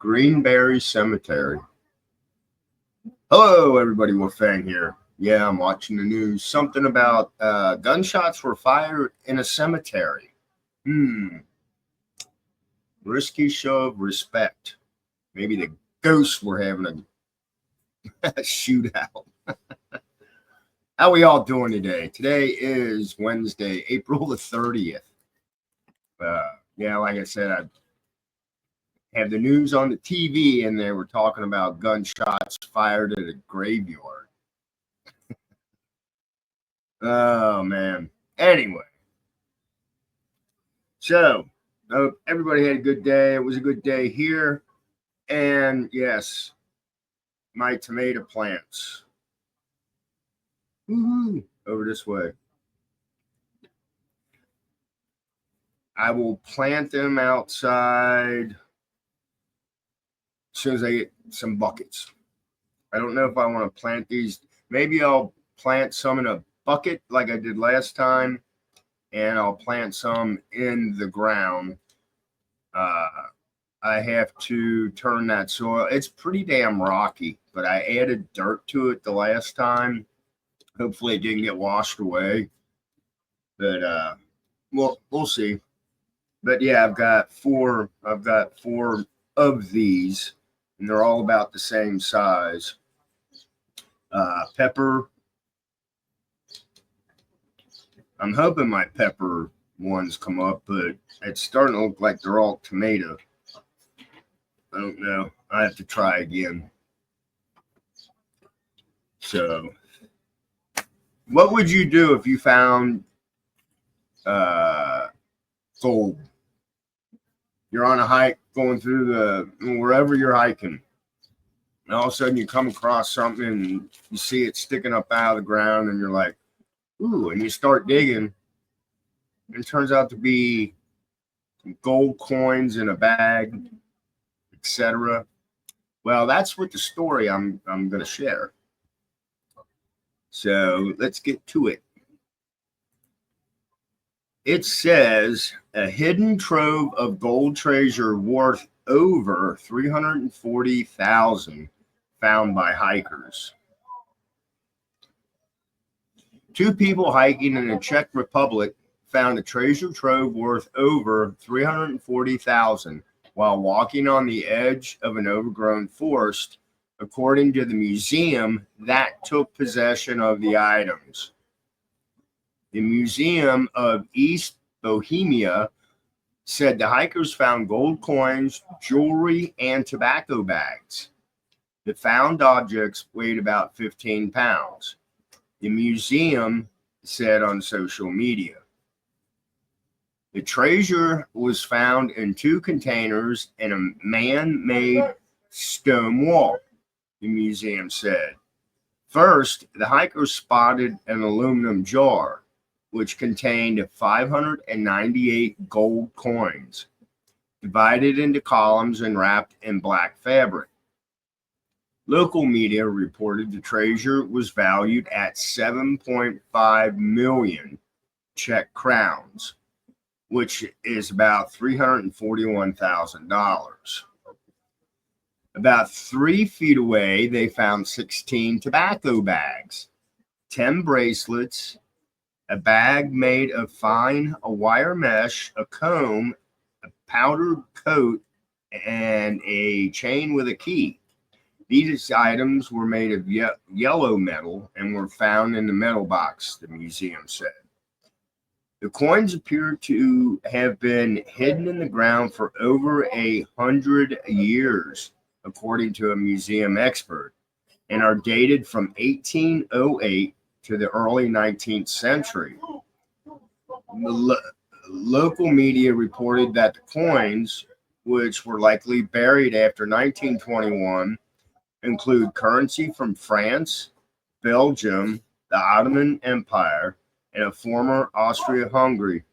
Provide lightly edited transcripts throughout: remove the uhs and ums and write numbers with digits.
Greenberry Cemetery. Hello, everybody. Wolfang here. Yeah, I'm watching the news. Something about gunshots were fired in a cemetery. Risky show of respect. Maybe the ghosts were having a shootout. How we all doing today? Today is Wednesday, April the 30th. Yeah, like I said, I had the news on the TV, and they were talking about gunshots fired at a graveyard. Oh, man. Anyway. So, everybody had a good day. It was a good day here. And, yes, my tomato plants. Woo-hoo, over this way. I will plant them outside as soon as I get some buckets. I don't know if I want to plant these. Maybe I'll plant some in a bucket like I did last time, and I'll plant some in the ground. I have to turn that soil. It's pretty damn rocky, but I added dirt to it the last time. Hopefully it didn't get washed away, but we'll see. But yeah, I've got four of these, and they're all about the same size. Pepper. I'm hoping my pepper ones come up, but it's starting to look like they're all tomato. I don't know. I have to try again. So, what would you do if you found gold? You're on a hike going through wherever you're hiking, and all of a sudden you come across something and you see it sticking up out of the ground, and you're like, ooh, and you start digging, and it turns out to be gold coins in a bag, etc. Well, that's what the story I'm going to share. So let's get to it. It says a hidden trove of gold treasure worth over $340,000 found by hikers. Two people hiking in the Czech Republic found a treasure trove worth over $340,000 while walking on the edge of an overgrown forest, according to the museum that took possession of the items. The Museum of East Bohemia said the hikers found gold coins, jewelry, and tobacco bags. The found objects weighed about 15 pounds. The museum said on social media. The treasure was found in 2 containers in a man-made stone wall, the museum said. First, the hikers spotted an aluminum jar, which contained 598 gold coins, divided into columns and wrapped in black fabric. Local media reported the treasure was valued at 7.5 million Czech crowns, which is about $341,000. About 3 feet away, they found 16 tobacco bags, 10 bracelets, a bag made of fine wire mesh, a comb, a powdered coat, and a chain with a key. These items were made of yellow metal and were found in the metal box, the museum said. The coins appear to have been hidden in the ground for over 100 years, according to a museum expert, and are dated from 1808 to the early 19th century. Local media reported that the coins, which were likely buried after 1921, include currency from France, Belgium, the Ottoman Empire, and a former Austria-Hungary.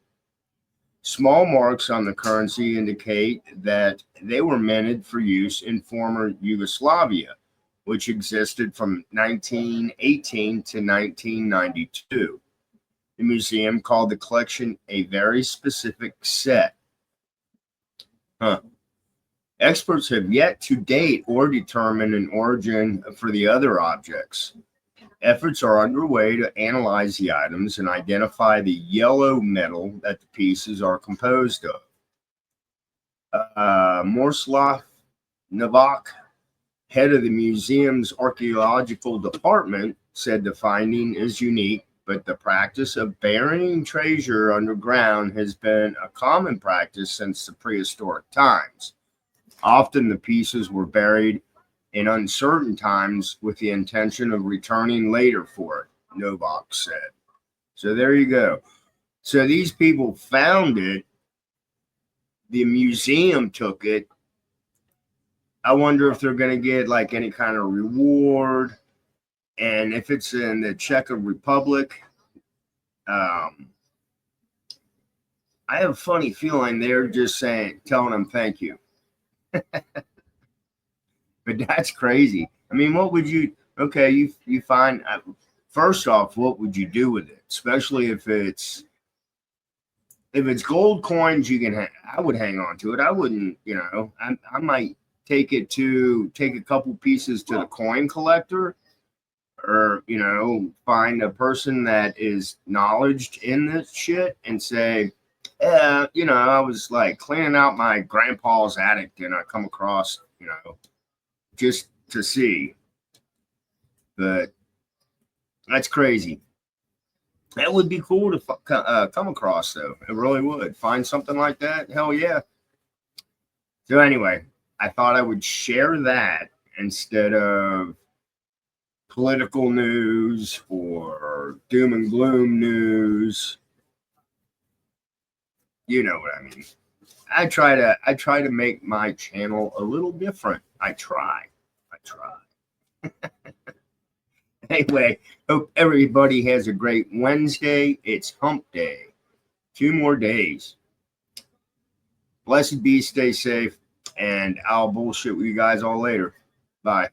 Small marks on the currency indicate that they were minted for use in former Yugoslavia, which existed from 1918 to 1992. The museum called the collection a very specific set. Experts have yet to date or determine an origin for the other objects. Efforts are underway to analyze the items and identify the yellow metal that the pieces are composed of. Morslav Novak, head of the museum's archaeological department, said the finding is unique, but the practice of burying treasure underground has been a common practice since the prehistoric times. Often the pieces were buried in uncertain times with the intention of returning later for it, Novak said. So there you go. So these people found it. The museum took it. I wonder if they're going to get like any kind of reward. And if it's in the Czech Republic, I have a funny feeling they're just telling them thank you. But that's crazy. I mean, what would you? Okay, you find. First off, what would you do with it? Especially if it's gold coins, you can. I would hang on to it. I wouldn't. I might take a couple pieces to the coin collector, or find a person that is knowledgeable in this shit and say, yeah, I was like cleaning out my grandpa's attic and I come across, just to see. But that's crazy. That would be cool to come across, though. It really would. Find something like that. Hell yeah. So anyway, I thought I would share that instead of political news or doom and gloom news. You know what I mean. I try to make my channel a little different. I try. Anyway, hope everybody has a great Wednesday. It's hump day. 2 more days. Blessed be, stay safe, and I'll bullshit with you guys all later. Bye.